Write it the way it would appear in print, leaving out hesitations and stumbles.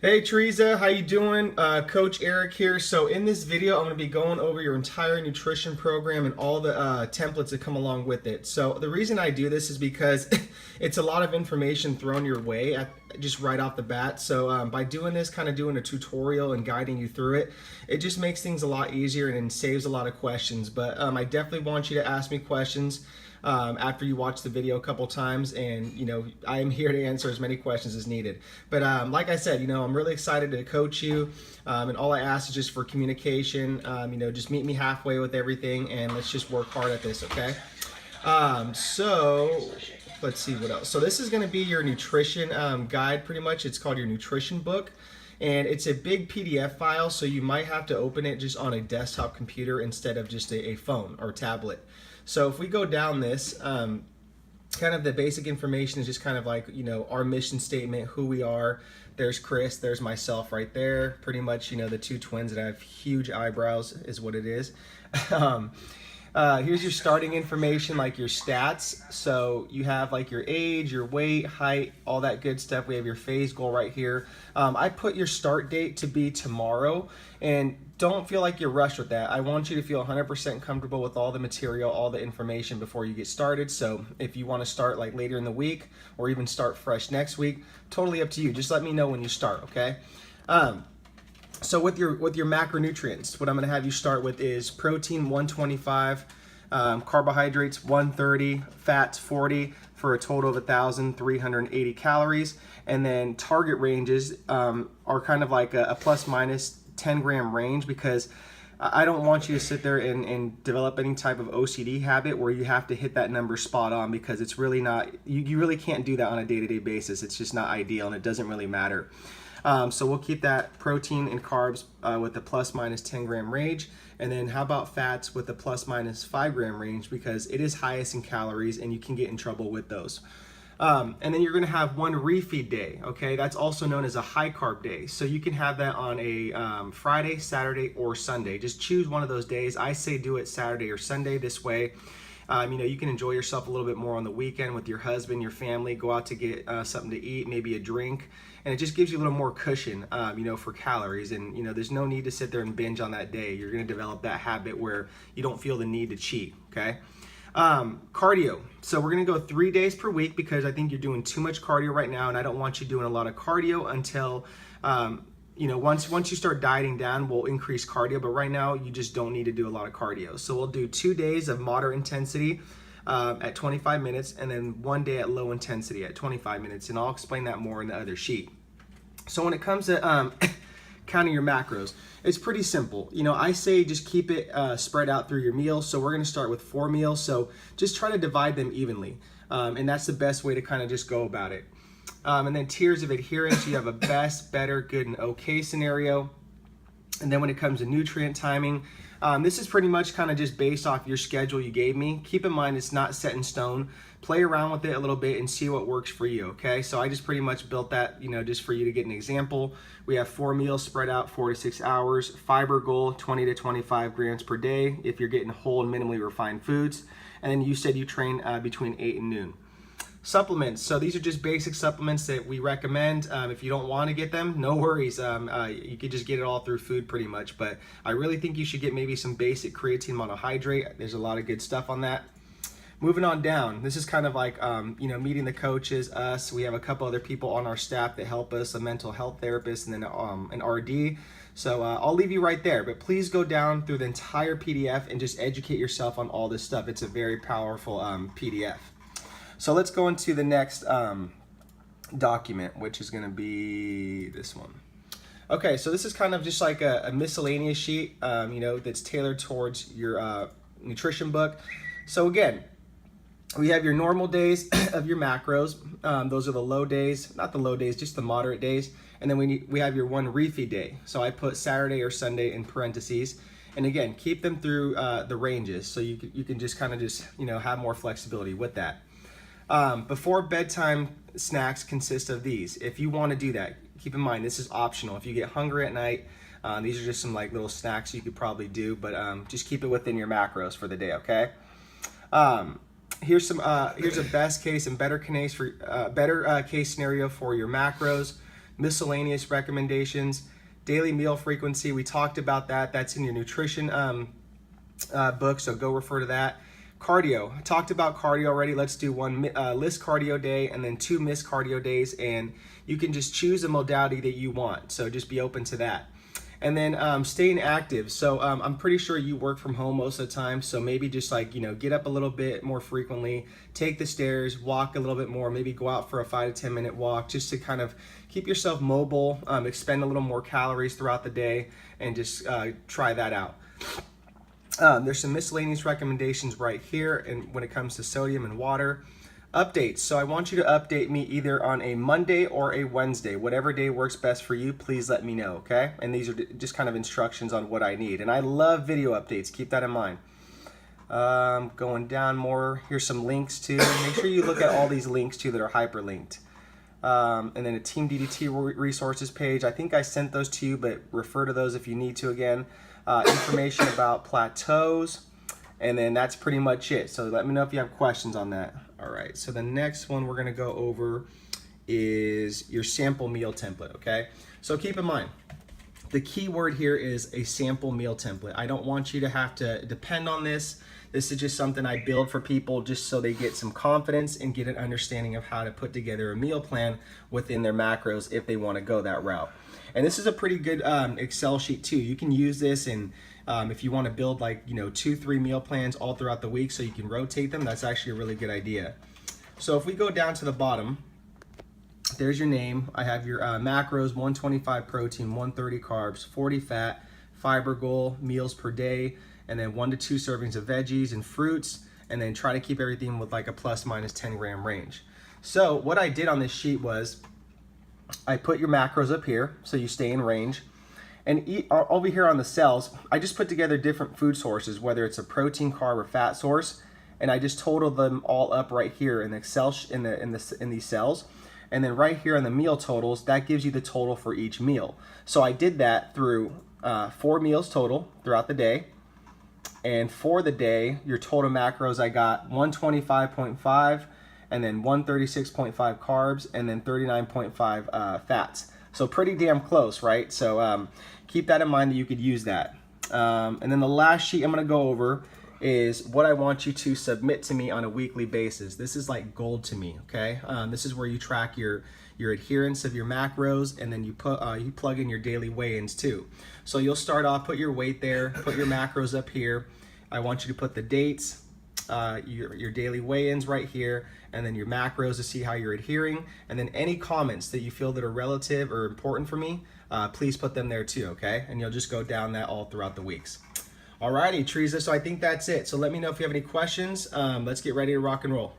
Hey Trizza, how you doing? Coach Eric here. So in this video, I'm going to be going over your entire nutrition program and all the templates that come along with it. So the reason I do this is because it's a lot of information thrown your way just right off the bat. So by doing this, kind of doing a tutorial and guiding you through it, it just makes things a lot easier and saves a lot of questions. But I definitely want you to ask me questions after you watch the video a couple times, and I am here to answer as many questions as needed. But like I said, I'm really excited to coach you, and all I ask is just for communication. Just meet me halfway with everything, and let's just work hard at this, okay? So let's see what else. So this is going to be your nutrition guide, pretty much. It's called your nutrition book. And it's a big PDF file, so you might have to open it just on a desktop computer instead of just a phone or tablet. So if we go down this, kind of the basic information is just kind of like, our mission statement, who we are. There's Chris, there's myself right there. Pretty much, the two twins that have huge eyebrows is what it is. Here's your starting information, like your stats. So you have like your age, your weight, height, all that good stuff. We have your phase goal right here. I put your start date to be tomorrow, and don't feel like you're rushed with that. I want you to feel 100% comfortable with all the material, all the information before you get started. So if you want to start like later in the week or even start fresh next week, totally up to you. Just let me know when you start, okay? So with your macronutrients, what I'm going to have you start with is protein 125, carbohydrates 130, fats 40 for a total of 1,380 calories. And then target ranges are kind of like a plus minus 10 gram range, because I don't want you to sit there and develop any type of OCD habit where you have to hit that number spot on, because it's really not, you really can't do that on a day-to-day basis. It's just not ideal, and it doesn't really matter. So we'll keep that protein and carbs with the plus minus 10 gram range. And then how about fats with the plus minus 5 gram range, because it is highest in calories and you can get in trouble with those. And then you're going to have one refeed day, okay? That's also known as a high carb day. So you can have that on a Friday, Saturday, or Sunday. Just choose one of those days. I say do it Saturday or Sunday. This way, you can enjoy yourself a little bit more on the weekend with your husband, your family, go out to get something to eat, maybe a drink, and it just gives you a little more cushion, for calories. And, there's no need to sit there and binge on that day. You're going to develop that habit where you don't feel the need to cheat, okay? Cardio. So we're going to go 3 days per week, because I think you're doing too much cardio right now, and I don't want you doing a lot of cardio until, once you start dieting down, we'll increase cardio, but right now you just don't need to do a lot of cardio. So we'll do 2 days of moderate intensity at 25 minutes, and then 1 day at low intensity at 25 minutes, and I'll explain that more in the other sheet. So when it comes to counting your macros, it's pretty simple. I say just keep it spread out through your meals. So we're going to start with 4 meals. So just try to divide them evenly. And that's the best way to kind of just go about it. And then tiers of adherence, you have a best, better, good, and okay scenario. And then when it comes to nutrient timing, this is pretty much kind of just based off your schedule you gave me. Keep in mind, it's not set in stone. Play around with it a little bit and see what works for you, okay? So I just pretty much built that, just for you to get an example. We have 4 meals spread out 4 to 6 hours. Fiber goal, 20 to 25 grams per day if you're getting whole and minimally refined foods. And then you said you train between 8 and noon. Supplements. So these are just basic supplements that we recommend. If you don't want to get them, no worries. You could just get it all through food pretty much. But I really think you should get maybe some basic creatine monohydrate. There's a lot of good stuff on that. Moving on down, this is kind of like, meeting the coaches, us. We have a couple other people on our staff that help us, a mental health therapist, and then an RD. So I'll leave you right there, but please go down through the entire PDF and just educate yourself on all this stuff. It's a very powerful PDF. So let's go into the next document, which is going to be this one. Okay, so this is kind of just like a miscellaneous sheet, that's tailored towards your nutrition book. So again, we have your normal days of your macros. Those are the low days, not the low days, just the moderate days. And then we have your one refeed day. So I put Saturday or Sunday in parentheses. And again, keep them through the ranges, so you can just kind of just have more flexibility with that. Before bedtime snacks consist of these. If you want to do that, keep in mind this is optional. If you get hungry at night, these are just some like little snacks you could probably do, but just keep it within your macros for the day, okay? Here's a best case and better case scenario for your macros. miscellaneous recommendations, daily meal frequency. We talked about that. That's in your nutrition book, so go refer to that. Cardio. I talked about cardio already. Let's do one list cardio day and then 2 missed cardio days, and you can just choose a modality that you want. So just be open to that. And then staying active. So I'm pretty sure you work from home most of the time. So maybe just like, get up a little bit more frequently, take the stairs, walk a little bit more, maybe go out for a 5 to 10 minute walk just to kind of keep yourself mobile, expend a little more calories throughout the day, and just try that out. There's some miscellaneous recommendations right here, and when it comes to sodium and water. Updates. So I want you to update me either on a Monday or a Wednesday. Whatever day works best for you, please let me know, okay? And these are just kind of instructions on what I need. And I love video updates. Keep that in mind. Going down more, here's some links too. Make sure you look at all these links too that are hyperlinked. And then a Team DDT resources page. I think I sent those to you, but refer to those if you need to again. Information about plateaus. And then that's pretty much it. So let me know if you have questions on that. All right, so the next one we're gonna go over is your sample meal template, okay? So keep in mind, the key word here is a sample meal template. I don't want you to have to depend on this. This is just something I build for people just so they get some confidence and get an understanding of how to put together a meal plan within their macros if they wanna go that route. And this is a pretty good Excel sheet too. You can use this in if you want to build like 2-3 meal plans all throughout the week so you can rotate them. That's actually a really good idea. So if we go down to the bottom, there's your name. I have your macros: 125 protein, 130 carbs, 40 fat, fiber goal, meals per day, and then 1 to 2 servings of veggies and fruits, and then try to keep everything with like a plus minus 10 gram range. So what I did on this sheet was I put your macros up here so you stay in range. And over here on the cells, I just put together different food sources, whether it's a protein, carb, or fat source, and I just totaled them all up right here in the Excel in these cells. And then right here on the meal totals, that gives you the total for each meal. So I did that through 4 meals total throughout the day. And for the day, your total macros, I got 125.5, and then 136.5 carbs, and then 39.5 fats. So pretty damn close, right? So keep that in mind that you could use that. And then the last sheet I'm gonna go over is what I want you to submit to me on a weekly basis. This is like gold to me, okay? This is where you track your adherence of your macros, and then you plug in your daily weigh-ins too. So you'll start off, put your weight there, put your macros up here. I want you to put the dates, your daily weigh-ins right here, and then your macros to see how you're adhering, and then any comments that you feel that are relative or important for me, please put them there too, okay? And you'll just go down that all throughout the weeks. Alrighty, Trizza, so I think that's it. So let me know if you have any questions. Let's get ready to rock and roll.